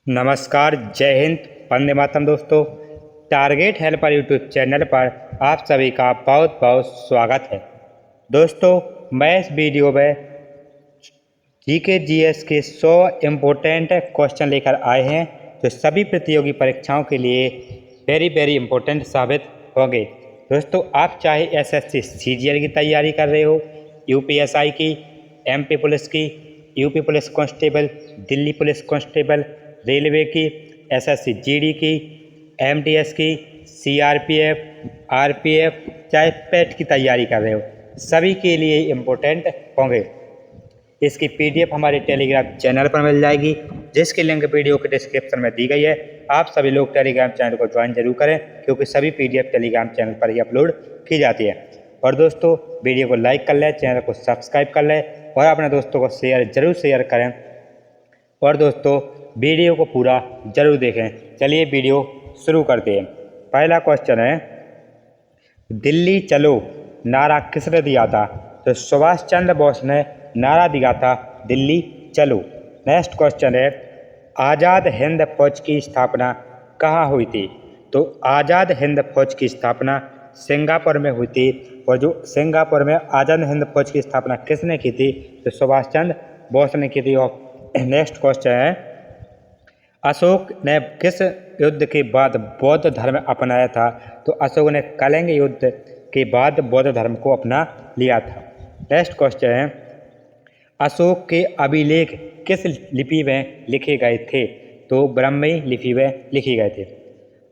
नमस्कार, जय हिंद, वंदे मातरम दोस्तों। टारगेट हेल्पर यूट्यूब चैनल पर आप सभी का बहुत बहुत स्वागत है। दोस्तों, मैं इस वीडियो में जीके जीएस के 100 इम्पोर्टेंट क्वेश्चन लेकर आए हैं जो सभी प्रतियोगी परीक्षाओं के लिए वेरी इम्पोर्टेंट साबित होंगे। दोस्तों, आप चाहे एसएससी सीजीएल की तैयारी कर रहे हो, यूपीएसआई की, एमपी पुलिस की, UP police constable, Delhi police constable, railway की, एसएससी जीडी की, एमटीएस की, सीआरपीएफ, आरपीएफ, चाहे पेट की तैयारी कर रहे हो, सभी के लिए इम्पोर्टेंट होंगे। इसकी पीडीएफ हमारे टेलीग्राम चैनल पर मिल जाएगी, जिसकी लिंक वीडियो के डिस्क्रिप्शन में दी गई है। आप सभी लोग टेलीग्राम चैनल को ज्वाइन जरूर करें, क्योंकि सभी पीडीएफ टेलीग्राम चैनल पर ही अपलोड की जाती है। और दोस्तों, वीडियो को लाइक कर लें, चैनल को सब्सक्राइब कर लें और अपने दोस्तों को जरूर शेयर करें। और दोस्तों, वीडियो को पूरा जरूर देखें। चलिए वीडियो शुरू करते हैं। पहला क्वेश्चन है, दिल्ली चलो नारा किसने दिया था? तो सुभाष चंद्र बोस ने नारा दिया था, दिल्ली चलो। नेक्स्ट क्वेश्चन है, आज़ाद हिंद फौज की स्थापना कहाँ हुई थी? तो आज़ाद हिंद फौज की स्थापना सिंगापुर में हुई थी। और जो सिंगापुर में आज़ाद हिंद फौज की स्थापना किसने की थी? तो सुभाष चंद्र बोस ने की थी। और नेक्स्ट क्वेश्चन है, अशोक ने किस युद्ध के बाद बौद्ध धर्म अपनाया था? तो अशोक ने कलिंग युद्ध के बाद बौद्ध धर्म को अपना लिया था। नेक्स्ट क्वेश्चन है, अशोक के अभिलेख किस लिपि में लिखे गए थे? तो ब्राह्मी लिपि में लिखे गए थे।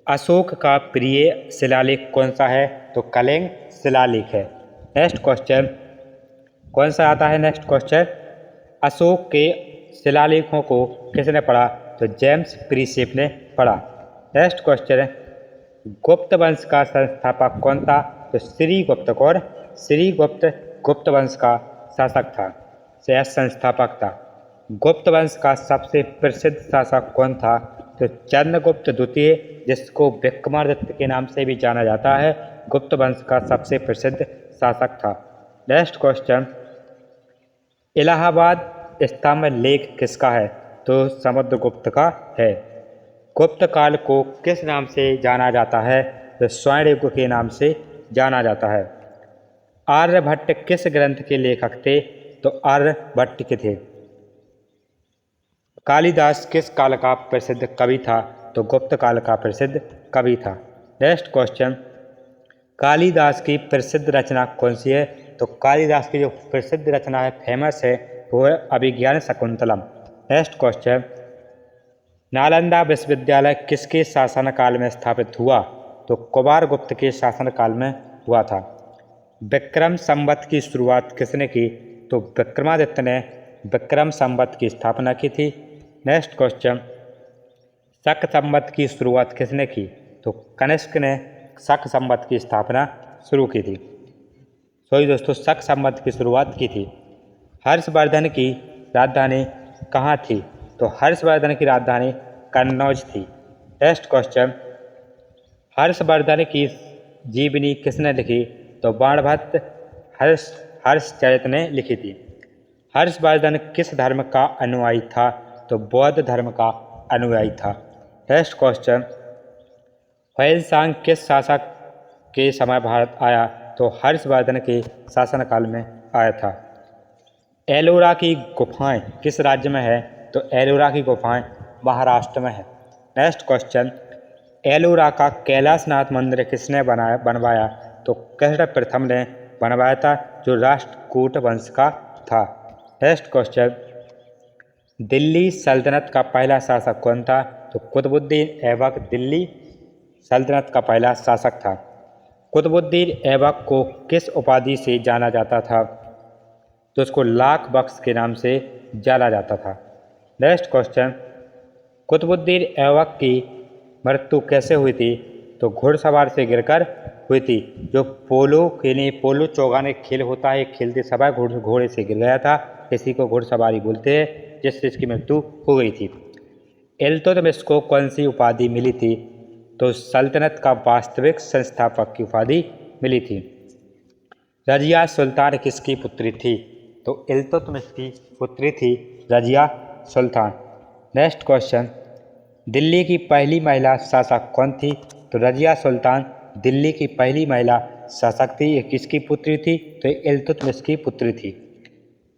अशोक का प्रिय शिलालेख कौन सा है? तो कलिंग शिलालेख है। नेक्स्ट क्वेश्चन कौन सा आता है? नेक्स्ट क्वेश्चन, अशोक के शिलालेखों को किसने पढ़ा? तो जेम्स प्रीसेप ने पढ़ा। नेक्स्ट क्वेश्चन है, गुप्त वंश का संस्थापक कौन था? तो श्रीगुप्त। कौन? श्रीगुप्त गुप्त वंश का शासक था, या संस्थापक था। गुप्त वंश का सबसे प्रसिद्ध शासक कौन था? तो चंद्रगुप्त द्वितीय, जिसको विक्रमादित्य के नाम से भी जाना जाता है, गुप्त वंश का सबसे प्रसिद्ध शासक था। नेक्स्ट क्वेश्चन, इलाहाबाद स्तंभ लेख किसका है? तो समुद्रगुप्त का है। गुप्त काल को किस नाम से जाना जाता है? तो स्वर्ण युग के नाम से जाना जाता है। आर्यभट्ट किस ग्रंथ के लेखक थे? तो आर्यभट्ट के थे। कालिदास किस काल का प्रसिद्ध कवि था? तो गुप्त काल का प्रसिद्ध कवि था। नेक्स्ट क्वेश्चन, कालिदास की प्रसिद्ध रचना कौन सी है? तो कालिदास की जो प्रसिद्ध रचना है, फेमस है, वो है अभिज्ञान शकुंतलम। नेक्स्ट क्वेश्चन, नालंदा विश्वविद्यालय किसके शासनकाल में स्थापित हुआ? तो कुमारगुप्त के शासनकाल में हुआ था। विक्रम संवत की शुरुआत किसने की? तो विक्रमादित्य ने विक्रम संवत की स्थापना की थी। नेक्स्ट क्वेश्चन, शक संवत की शुरुआत किसने की? तो कनिष्क ने शक संवत की स्थापना शुरू की थी। दोस्तों, शक संवत की शुरुआत की थी। हर्षवर्धन की राजधानी कहाँ थी? तो हर्षवर्धन की राजधानी कन्नौज थी। नेक्स्ट क्वेश्चन, हर्षवर्धन की जीवनी किसने लिखी? तो बाणभट्ट हर्षचरित ने लिखी थी। हर्षवर्धन किस धर्म का अनुयायी था? तो बौद्ध धर्म का अनुयायी था। नेक्स्ट क्वेश्चन, ह्वेनसांग किस शासक के समय भारत आया? तो हर्षवर्धन के शासनकाल में आया था। एलोरा की गुफाएं किस राज्य में है? तो एलोरा की गुफाएं महाराष्ट्र में है। नेक्स्ट क्वेश्चन, एलोरा का कैलाशनाथ मंदिर किसने बनवाया? तो कृष्ण प्रथम ने बनवाया था, जो राष्ट्रकूट वंश का था। नेक्स्ट क्वेश्चन, दिल्ली सल्तनत का पहला शासक कौन था? तो कुतुबुद्दीन ऐबक दिल्ली सल्तनत का पहला शासक था। कुतुबुद्दीन ऐबक को किस उपाधि से जाना जाता था? तो उसको लाख बख्श के नाम से जाना जाता था। नेक्स्ट क्वेश्चन, कुतुबुद्दीन ऐबक की मृत्यु कैसे हुई थी? तो घुड़सवार से गिरकर हुई थी। जो पोलो के लिए पोलो चौगाने खेल होता है, खेलते समय घोड़े से गिर गया था, इसी को घुड़सवारी बोलते हैं, जिससे इसकी मृत्यु हो गई थी। इल्तुतमिश को कौन सी उपाधि मिली थी? तो सल्तनत का वास्तविक संस्थापक की उपाधि मिली थी। रजिया सुल्तान किसकी पुत्री थी? तो इल्तुतमिश की पुत्री थी रजिया सुल्तान। नेक्स्ट क्वेश्चन, दिल्ली की पहली महिला शासक कौन थी? तो रजिया सुल्तान दिल्ली की पहली महिला शासक थी। ये किसकी पुत्री थी? तो इल्तुतमिश की पुत्री थी।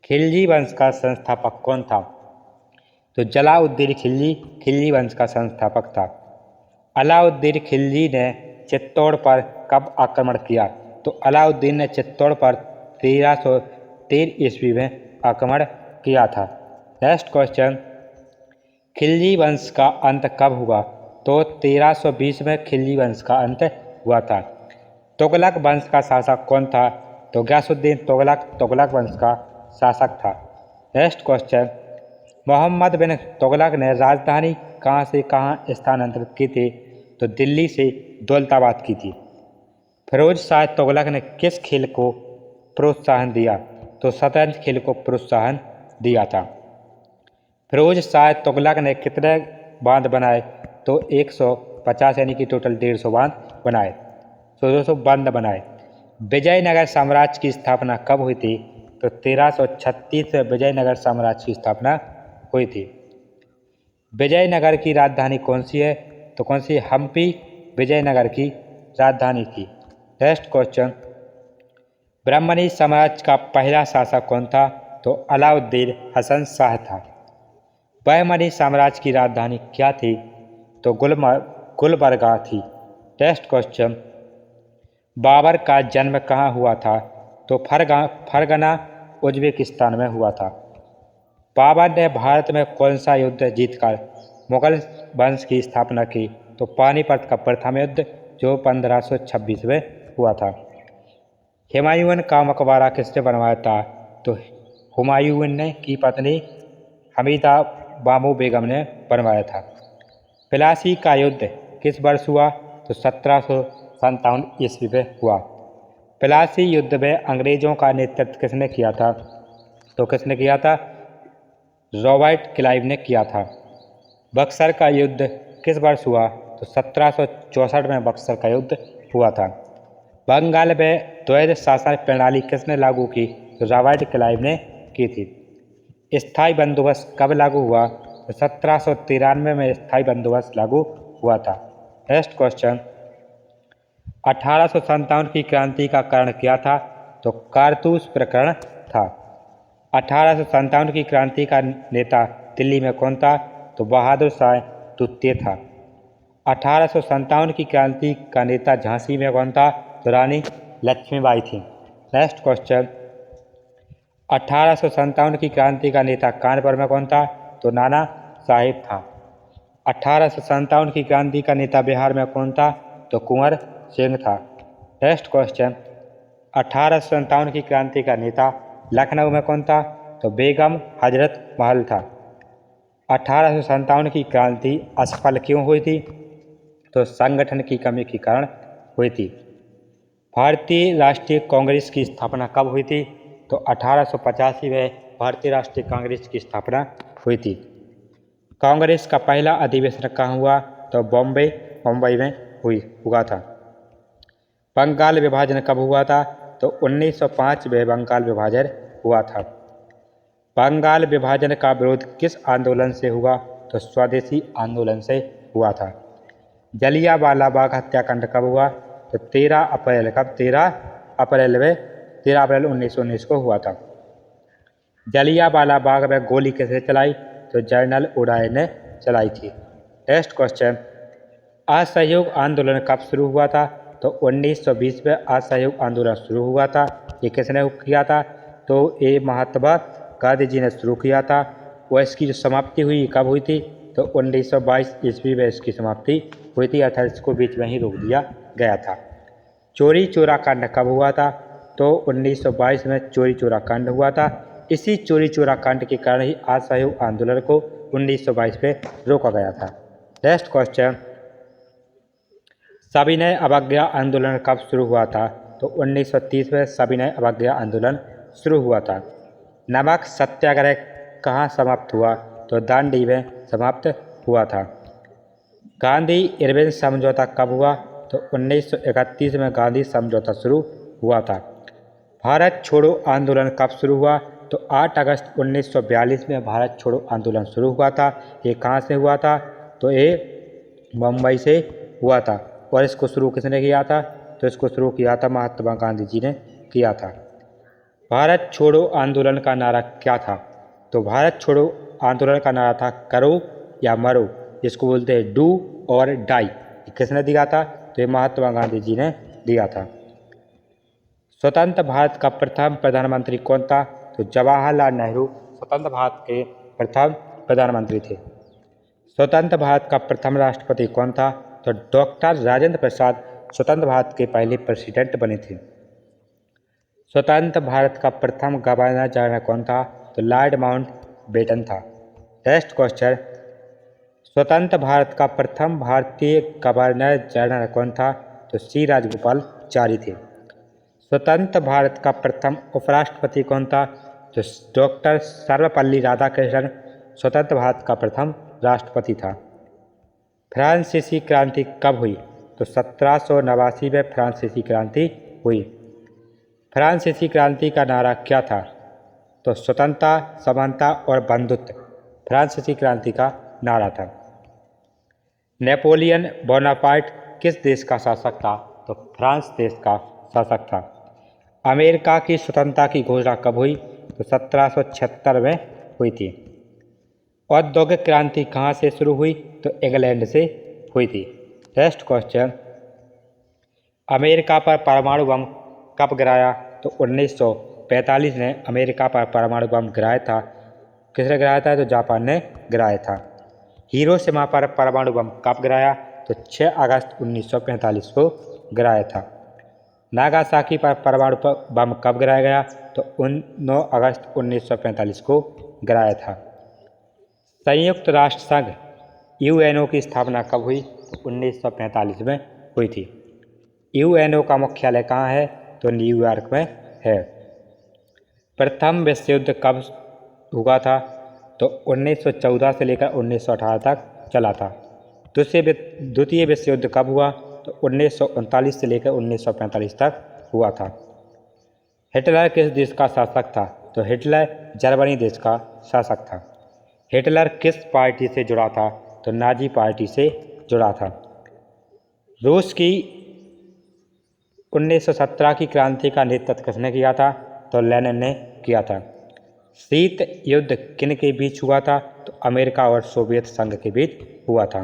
खिलजी वंश का संस्थापक कौन था? तो जलाउद्दीन खिलजी खिलजी वंश का संस्थापक था। अलाउद्दीन खिलजी ने चित्तौड़ पर कब आक्रमण किया? तो अलाउद्दीन ने चित्तौड़ पर 1313 ईस्वी में आक्रमण किया था। नेक्स्ट क्वेश्चन, खिलजी वंश का अंत कब हुआ? तो 1320 में खिलजी वंश का अंत हुआ था। तुगलक वंश का शासक कौन था? तो गयासुद्दीन तुगलक तुगलक वंश का शासक था। नेक्स्ट क्वेश्चन, मोहम्मद बिन तुगलक ने राजधानी कहाँ से कहाँ स्थानांतरित की थी? तो दिल्ली से दौलताबाद की थी। फिरोज शाह तुगलक ने किस खेल को प्रोत्साहन दिया? तो शतरंज खेल को प्रोत्साहन दिया था। फिरोज शाह तुगलक ने कितने बांध बनाए? तो 150 यानी कि टोटल 150 बांध बनाए, 200 बांध बनाए। विजयनगर साम्राज्य की स्थापना कब हुई थी? तो 1336 में विजयनगर साम्राज्य की स्थापना हुई थी। विजयनगर की राजधानी कौन सी है? तो कौन सी? हम्पी विजयनगर की राजधानी थी। नेक्स्ट क्वेश्चन, ब्राह्मणी साम्राज्य का पहला शासक कौन था? तो अलाउद्दीन हसन शाह था। बहमनी साम्राज्य की राजधानी क्या थी? तो गुलबर्गा थी। नेक्स्ट क्वेश्चन, बाबर का जन्म कहाँ हुआ था? तो फरगना उज्बेकिस्तान में हुआ था। बाबर ने भारत में कौन सा युद्ध जीतकर मुगल वंश की स्थापना की? तो पानीपत का प्रथम युद्ध जो 1526 में हुआ था। हुमायूं का मकबरा किसने बनवाया था? तो हुमायूं ने की पत्नी हमीदा बानो बेगम ने बनवाया था। प्लासी का युद्ध किस वर्ष हुआ? तो 1757 ईस्वी में हुआ। प्लासी युद्ध में अंग्रेजों का नेतृत्व किसने किया था? तो किसने किया था? रॉबर्ट क्लाइव ने किया था। बक्सर का युद्ध किस वर्ष हुआ? तो 1764 में बक्सर का युद्ध हुआ था। बंगाल में द्वैध शासन प्रणाली किसने लागू की? तो रॉबर्ट क्लाइव ने की थी। स्थायी बंदोबस्त कब लागू हुआ? तो 1793 में स्थायी बंदोबस्त लागू हुआ था। नेक्स्ट क्वेश्चन, 1857 की क्रांति का कारण क्या था? तो कारतूस प्रकरण था। 1857 की क्रांति का नेता दिल्ली में कौन था? तो बहादुर शाह द्वितीय था। 1857 की क्रांति का नेता झांसी में कौन था? तो रानी लक्ष्मीबाई थी। नेक्स्ट क्वेश्चन, 1857 की क्रांति का नेता कानपुर में कौन था? तो नाना साहेब था। 1857 की क्रांति का नेता बिहार में कौन था? तो कुंवर सिंह था। नेक्स्ट क्वेश्चन, 1857 की क्रांति का नेता लखनऊ में कौन था? तो बेगम हजरत महल था। 1857 की क्रांति असफल क्यों हुई थी? तो संगठन की कमी के कारण हुई थी। भारतीय राष्ट्रीय कांग्रेस की स्थापना कब हुई थी? तो 1885 में भारतीय राष्ट्रीय कांग्रेस की स्थापना हुई थी। कांग्रेस का पहला अधिवेशन कहाँ हुआ? तो मुंबई में हुआ था। बंगाल विभाजन कब हुआ था? तो 1905 में बंगाल विभाजन हुआ था। बंगाल विभाजन का विरोध किस आंदोलन से हुआ? तो स्वदेशी आंदोलन से हुआ था। जलियांवाला बाग हत्याकांड कब हुआ? तो 13 अप्रैल 1919 को हुआ था। जलियांवाला बाग में गोली किसने चलाई? तो जनरल डायर ने चलाई थी। नेक्स्ट क्वेश्चन, असहयोग आंदोलन कब शुरू हुआ था? तो 1920 में असहयोग आंदोलन शुरू हुआ था। ये किसने किया था? तो ये महात्मा गांधी जी ने शुरू किया था। और इसकी जो समाप्ति हुई कब हुई थी? तो 1922 ईस्वी में इसकी समाप्ति हुई थी, अर्थात इसको बीच में ही रोक दिया गया था। चोरी चोरा कांड कब हुआ था? तो 1922 में चोरी चोरा कांड हुआ था। इसी चोरी चोरा कांड के कारण ही असहयोग आंदोलन को 1922 में रोका गया था। नेक्स्ट क्वेश्चन, सविनय अवज्ञा आंदोलन कब शुरू हुआ था? तो 1930 में सविनय अवज्ञा आंदोलन शुरू हुआ था। नमक सत्याग्रह कहाँ समाप्त हुआ? तो दांडी में समाप्त हुआ था। गांधी इरविन समझौता कब हुआ? तो 1931 में गांधी समझौता शुरू हुआ था। भारत छोड़ो आंदोलन कब शुरू हुआ? तो 8 अगस्त 1942 में भारत छोड़ो आंदोलन शुरू हुआ था। ये कहाँ से हुआ था? तो ये मुंबई से हुआ था। और इसको शुरू किसने किया था? तो इसको शुरू किया था महात्मा गांधी जी ने किया था। भारत छोड़ो आंदोलन का नारा क्या था? तो भारत छोड़ो आंदोलन का नारा था करो या मरो, इसको बोलते हैं डू और डाई। किसने दिया था? तो ये महात्मा गांधी जी ने दिया था। स्वतंत्र भारत का प्रथम प्रधानमंत्री कौन था? तो जवाहरलाल नेहरू स्वतंत्र भारत के प्रथम प्रधानमंत्री थे। स्वतंत्र भारत का प्रथम राष्ट्रपति कौन था? तो डॉक्टर राजेंद्र प्रसाद स्वतंत्र भारत के पहले प्रेसिडेंट बने थे। स्वतंत्र भारत का प्रथम गवर्नर जनरल कौन था? तो लॉर्ड माउंट बेटन था। नेक्स्ट क्वेश्चन, स्वतंत्र भारत का प्रथम भारतीय गवर्नर जनरल कौन था? तो सी राजगोपालाचारी थे। स्वतंत्र भारत का प्रथम उपराष्ट्रपति कौन था? तो डॉक्टर सर्वपल्ली राधाकृष्णन स्वतंत्र भारत का प्रथम राष्ट्रपति था। फ्रांसीसी क्रांति कब हुई? तो 1789 में फ्रांसीसी क्रांति हुई। फ्रांसीसी क्रांति का नारा क्या था? तो स्वतंत्रता, समानता और बंधुत्व फ्रांसीसी क्रांति का नारा था। नेपोलियन बोनापार्ट किस देश का शासक था? तो फ्रांस देश का शासक था। अमेरिका की स्वतंत्रता की घोषणा कब हुई? तो 1776 में हुई थी। औद्योगिक क्रांति कहाँ से शुरू हुई? तो इंग्लैंड से हुई थी। नेक्स्ट क्वेश्चन, अमेरिका पर परमाणु बम कब गिराया? तो 1945 ने अमेरिका पर परमाणु बम गिराया था। किसने गिराया था? तो जापान ने गिराया था। हिरोशिमा पर परमाणु बम कब गिराया? तो 6 अगस्त 1945 को गिराया था। नागासाकी पर परमाणु बम कब गिराया गया? तो 9 अगस्त 1945 को गिराया था। संयुक्त राष्ट्र संघ यूएनओ की स्थापना कब हुई? तो 1945 में हुई थी। यूएनओ का मुख्यालय कहाँ है? तो न्यूयॉर्क में है। प्रथम विश्व युद्ध कब हुआ था? तो 1914 से लेकर 1918 तक चला था। द्वितीय विश्व युद्ध कब हुआ? तो 1939 से लेकर 1945 तक हुआ था। हिटलर किस देश का शासक था? तो हिटलर जर्मनी देश का शासक था। हिटलर किस पार्टी से जुड़ा था? तो नाजी पार्टी से जुड़ा था। रूस की 1917 की क्रांति का नेतृत्व किसने किया था? तो लेनिन ने किया था। शीत युद्ध किन के बीच हुआ था? तो अमेरिका और सोवियत संघ के बीच हुआ था।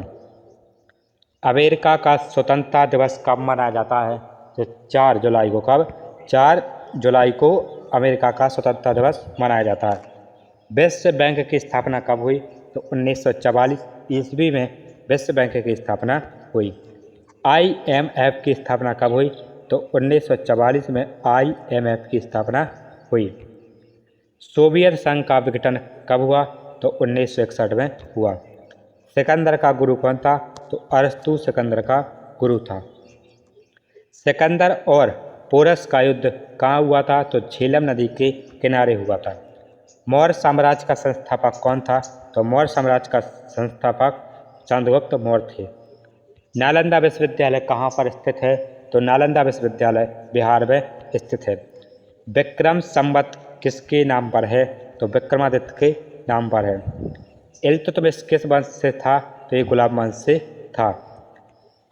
अमेरिका का स्वतंत्रता दिवस कब मनाया जाता है? तो 4 जुलाई को। कब? 4 जुलाई को अमेरिका का स्वतंत्रता दिवस मनाया जाता है। विश्व बैंक की स्थापना कब हुई? तो 1944 ईस्वी में विश्व बैंक की स्थापना हुई। IMF की स्थापना कब हुई? तो 1944 में IMF की स्थापना हुई। सोवियत संघ का विघटन कब हुआ? तो 1961 में हुआ। सिकंदर का गुरु कौन था? तो अरस्तु सिकंदर का गुरु था। सिकंदर और पोरस का युद्ध कहाँ हुआ था? तो झेलम नदी के किनारे हुआ था। मौर्य साम्राज्य का संस्थापक कौन था? तो मौर्य साम्राज्य का संस्थापक चंद्रगुप्त मौर्य थे। नालंदा विश्वविद्यालय कहाँ पर स्थित है? तो नालंदा विश्वविद्यालय बिहार में स्थित है। विक्रम संवत किसके नाम पर है? तो विक्रमादित्य के नाम पर है। इल्तुतमिश किस वंश से था? तो ये गुलाब वंश से था।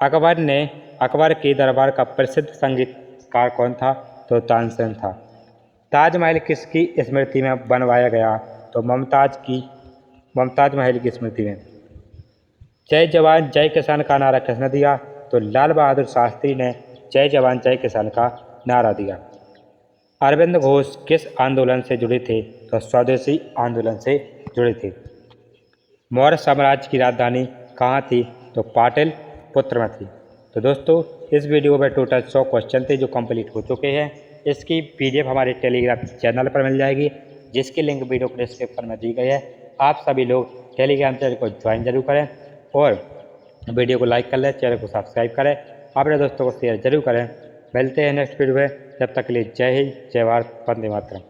अकबर के दरबार का प्रसिद्ध संगीतकार कौन था? तो तानसेन था। ताजमहल किसकी स्मृति में बनवाया गया? तो मुमताज महल की स्मृति में। जय जवान जय किसान का नारा किसने दिया? तो लाल बहादुर शास्त्री ने जय जवान जय किसान का नारा दिया। अरविंद घोष किस आंदोलन से जुड़े थे? तो स्वदेशी आंदोलन से जुड़े थे। मौर्य साम्राज्य की राजधानी कहाँ थी? तो पाटलिपुत्र में थी। तो दोस्तों, इस वीडियो में टोटल 100 क्वेश्चन थे जो कंप्लीट हो चुके हैं। इसकी PDF हमारे टेलीग्राम चैनल पर मिल जाएगी, जिसकी लिंक वीडियो के डिस्क्रिप्शन में दी गई है। आप सभी लोग टेलीग्राम चैनल को ज्वाइन जरूर करें और वीडियो को लाइक कर लें, चैनल को सब्सक्राइब करें, अपने दोस्तों को शेयर जरूर करें। मिलते हैं नेक्स्ट वीडियो में, जब तक के लिए जय हिंद, जय भारत, वंदे मातरम।